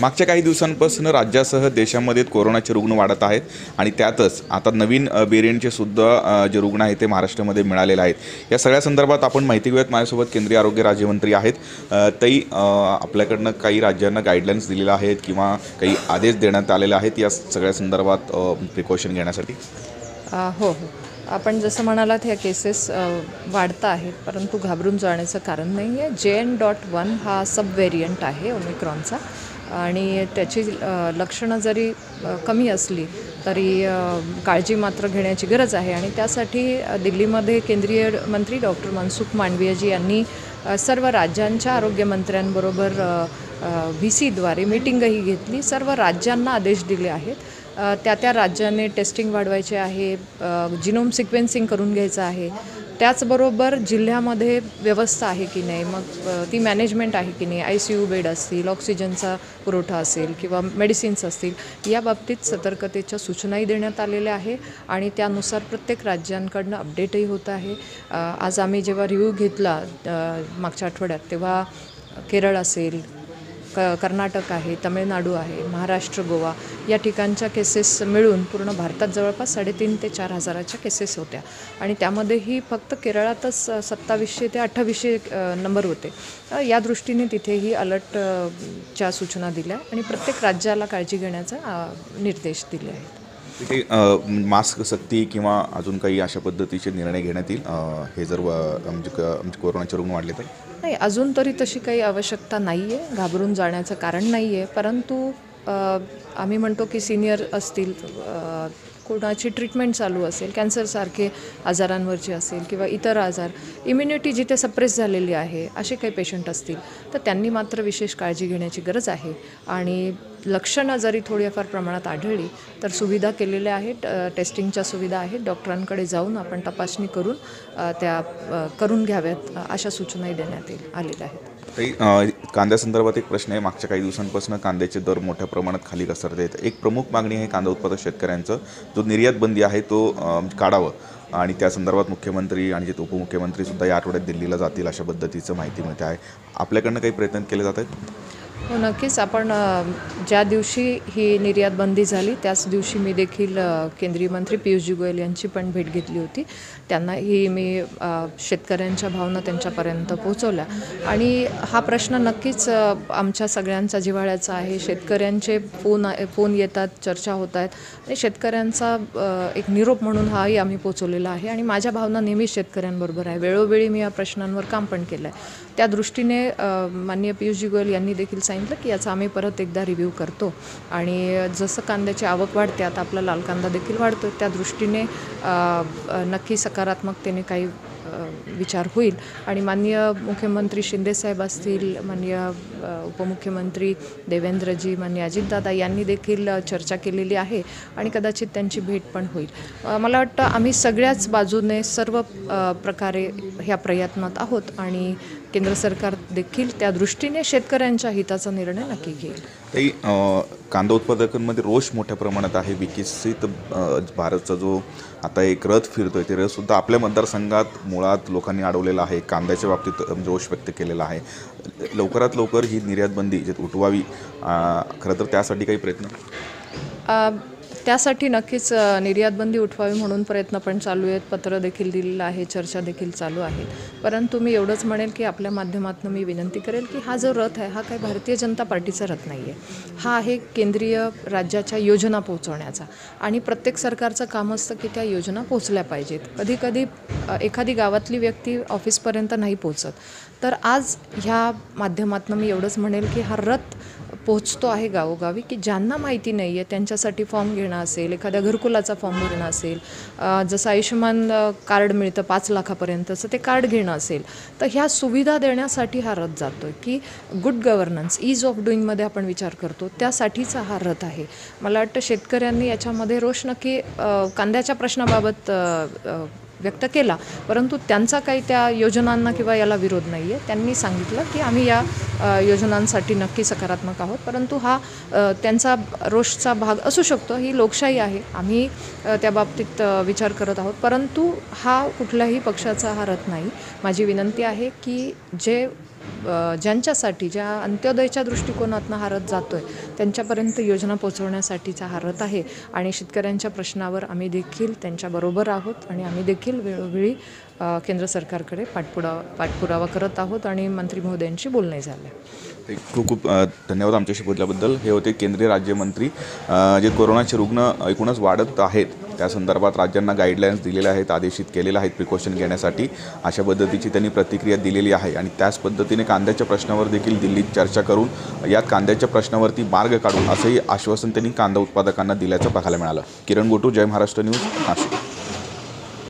मागच्या काही दिवसांपासून राज्यासह देशामध्ये कोरोनाचे रुग्ण वाढत आहेत आणि त्यातच आता नवीन व्हेरिएंटचे सुद्धा जे रुग्ण आहेत ते महाराष्ट्रामध्ये मिळालेले आहेत। या सगळ्या संदर्भात आपण माहिती घेऊयात। माझ्यासोबत केंद्रीय आरोग्य राज्यमंत्री आहेत। ताई, आपल्याकडनं काही राज्यांना गाईडलाईन्स दिलेल्या आहेत किंवा काही आदेश देण्यात आलेले आहेत या सगळ्या संदर्भात प्रिकॉशन घेण्यासाठी? हो, आपण जसं म्हणालात ह्या केसेस वाढता आहेत, परंतु घाबरून जाण्याचं कारण नाही आहे। JN.1 हा सब व्हेरियंट आहे ओमिक्रॉनचा आणि त्याची लक्षणं जरी कमी असली तरी काळजी मात्र घेण्याची गरज आहे। आणि त्यासाठी दिल्लीमध्ये केंद्रीय मंत्री डॉक्टर मनसुख मांडवियाजी यांनी सर्व राज्यांच्या आरोग्यमंत्र्यांबरोबर VCद्वारे मीटिंगही घेतली। सर्व राज्यांना आदेश दिले आहेत, त्या राज्याने टेस्टिंग वाढवायचे आहे, जिनोम सिक्वेन्सिंग करून घ्यायचं आहे। त्याचबरोबर जिल्ह्यामध्ये व्यवस्था आहे की नाही, मग ती मॅनेजमेंट आहे की नाही, ICU बेड असतील, ऑक्सिजनचा पुरवठा असेल किंवा मेडिसिन्स असतील, या बाबतीत सतर्कतेच्या सूचनाही देण्यात आलेल्या आहे आणि त्यानुसार प्रत्येक राज्यांकडनं अपडेटही होत आहे। आज आम्ही जेव्हा रिव्ह्यू घेतला मागच्या आठवड्यात, तेव्हा केरळ असेल, कर्नाटक आहे, तमिळनाडू आहे, महाराष्ट्र, गोवा या ठिकाणच्या केसेस मिळून पूर्ण भारतात जवळपास 3,500 ते 4,000च्या केसेस होत्या आणि त्यामध्येही फक्त केरळातच 2700 ते 2800 नंबर होते। या दृष्टीने तिथेही अलर्टच्या सूचना दिल्या आणि प्रत्येक राज्याला काळजी घेण्याचा निर्देश दिले आहेत। तिथे मास्क सक्ती किंवा अजून काही अशा पद्धतीचे निर्णय घेण्यात येईल हे जर आमचे कोरोनाचे रुग्ण वाढले तर? नाही, अजून तरी तशी काही आवश्यकता नाही आहे, घाबरून जाण्याचं कारण नाही आहे। परंतु आम्ही म्हणतो की सिनियर असतील, कोणाची ट्रीटमेंट चालू असेल, कॅन्सरसारखे आजारांवरची असेल किंवा इतर आजार, इम्युनिटी जिथे सप्रेस झालेली आहे असे काही पेशंट असतील तर त्यांनी मात्र विशेष काळजी घेण्याची गरज आहे। आणि लक्षणं जरी थोडीफार प्रमाणात आढळली तर सुविधा केलेल्या आहेत, टेस्टिंगच्या सुविधा आहेत, डॉक्टरांकडे जाऊन आपण तपासणी करून त्या करून घ्याव्यात अशा सूचनाही देण्यात आलेल्या आहेत। कांद्यासंदर्भात एक प्रश्न आहे। मागच्या काही दिवसांपासून कांद्याचे दर मोठ्या प्रमाणात खाली घसरत आहेत। एक प्रमुख मागणी आहे कांदा उत्पादक शेतकऱ्यांचं, जो निर्यात बंदी आहे तो काढावं आणि त्या संदर्भात मुख्यमंत्री आणि जे उपमुख्यमंत्रीसुद्धा या आठवड्यात दिल्लीला जातील अशा पद्धतीचं माहिती मिळते आहे। आपल्याकडनं काही प्रयत्न केले जात आहेत? हो, नक्कीच। आपण ज्या दिवशी ही निर्यात बंदी झाली त्याच दिवशी मी देखील केंद्रीय मंत्री पियुष गोयल यांची पण भेट घेतली होती। त्यांनाही मी शेतकऱ्यांच्या भावना त्यांच्यापर्यंत पोहोचवल्या आणि हा प्रश्न नक्कीच आमच्या सगळ्यांचा जिव्हाळ्याचा आहे। शेतकऱ्यांचे फोन येतात, चर्चा होत आहेत आणि शेतकऱ्यांचा एक निरोप म्हणून हाही आम्ही पोचवलेला आहे आणि माझ्या भावना नेहमीच शेतकऱ्यांबरोबर आहे। वेळोवेळी मी या प्रश्नांवर काम पण केलं आहे। त्या दृष्टीने माननीय पियुष गोयल यांनी देखील सांगितलं की याचा आम्ही परत एकदा रिव्ह्यू करतो आणि जसं कांद्याची आवक वाढते, आता आपला लाल कांदा देखील वाढतो, त्या दृष्टीने नक्की सकारात्मकतेने काही विचार होईल आणि माननीय मुख्यमंत्री शिंदेसाहेब असतील, माननीय उपमुख्यमंत्री देवेंद्रजी, माननीय अजितदादा यांनी देखील चर्चा केलेली आहे आणि कदाचित त्यांची भेट पण होईल। मला वाटतं आम्ही सगळ्याच बाजूने सर्व प्रकारे ह्या प्रयत्नात आहोत आणि केंद्र सरकार देखील त्या दृष्टीने शेतकऱ्यांच्या हिताचा निर्णय नक्की घेईल। ताई, कांदा उत्पादकांमध्ये रोष मोठ्या प्रमाणात आहे। विकसित भारतचा जो आता एक रथ फिरतोय, ते रथसुद्धा आपल्या मतदारसंघात मुळात लोकांनी अडवलेला आहे, कांद्याच्या बाबतीत रोष व्यक्त केलेला आहे। लवकरात लवकर ही निर्यात बंदी जे उठवावी, खरं तर त्यासाठी काही प्रयत्न? त्यासाठी नक्कीच निर्यात बंदी उठवावी म्हणून प्रयत्न पण चालू आहेत, पत्र देखील दिलेलं आहे, चर्चा देखील चालू आहे। परंतु मी एवढंच म्हणेल की आपल्या माध्यमातून मी विनंती करेल की हा जो रथ आहे हा काही भारतीय जनता पार्टीचा रथ नाही आहे, हा आहे केंद्रीय राज्याच्या योजना पोहोचवण्याचा आणि प्रत्येक सरकारचं काम असतं की त्या योजना पोहोचल्या पाहिजेत। कधीकधी एखादी गावातली व्यक्ती ऑफिसपर्यंत नाही पोहोचत, तर आज ह्या माध्यमातून मी एवढंच म्हणेल की हा रथ पोहोचतो आहे गावोगावी, की ज्यांना माहिती नाही आहे त्यांच्यासाठी फॉर्म घेणं असेल, एखाद्या घरकुलाचा फॉर्म भरणं असेल, जसं आयुष्यमान कार्ड मिळतं 5 लाखापर्यंतचं ते कार्ड घेणं असेल, तर ह्या सुविधा देण्यासाठी हा रथ जातो आहे की गुड गव्हर्नन्स, ईज ऑफ डुईंगमध्ये आपण विचार करतो त्यासाठीचा हा रथ आहे। मला वाटतं शेतकऱ्यांनी याच्यामध्ये रोष नक्की कांद्याच्या प्रश्नाबाबत व्यक्त केला, परंतु त्यांचा काही त्या योजनांना किंवा याला विरोध नाही आहे। त्यांनी सांगितलं की आम्ही या योजनांसाठी नक्की सकारात्मक आहोत, परंतु हा त्यांचा रोषचा भाग असू शकतो, ही लोकशाही आहे, आम्ही त्या बाबतीत विचार करत आहोत, परंतु हा कुठल्याही पक्षाचा हा रथ नाही। माझी विनंती आहे की जे ज्यांच्यासाठी ज्या अंत्योदयच्या दृष्टिकोनातून हा रथ जातो आहे त्यांच्यापर्यंत योजना पोहोचवण्यासाठीचा हा रथ आहे. आणि शेतकऱ्यांच्या प्रश्नावर आम्ही देखील त्यांच्याबरोबर आहोत आणि आम्ही देखील वेळोवेळी केंद्र सरकारकडे पाठपुरावा करत आहोत आणि मंत्री महोदयांशी बोलणे झाले. खूप खूप धन्यवाद आमच्याशी बोलल्याबद्दल. हे होते केंद्रीय राज्यमंत्री. जे कोरोनाचे रुग्ण एकूणच वाढत आहेत त्या संदर्भात राज्यांना गाईडलाईन्स दिलेल्या आहेत, आदेशित केलेल्या आहेत प्रिकॉशन घेण्यासाठी. अशा पद्धतीची त्यांनी प्रतिक्रिया दिलेली आहे आणि त्याच पद्धतीने कांद्याच्या प्रश्नावर देखील दिल्लीत चर्चा करून यात कांद्याच्या प्रश्नावरती मार्ग काढून असंही आश्वासन त्यांनी कांदा उत्पादकांना दिल्याचं पाहायला मिळालं. किरण गोटू, जय महाराष्ट्र न्यूज, नाशिक.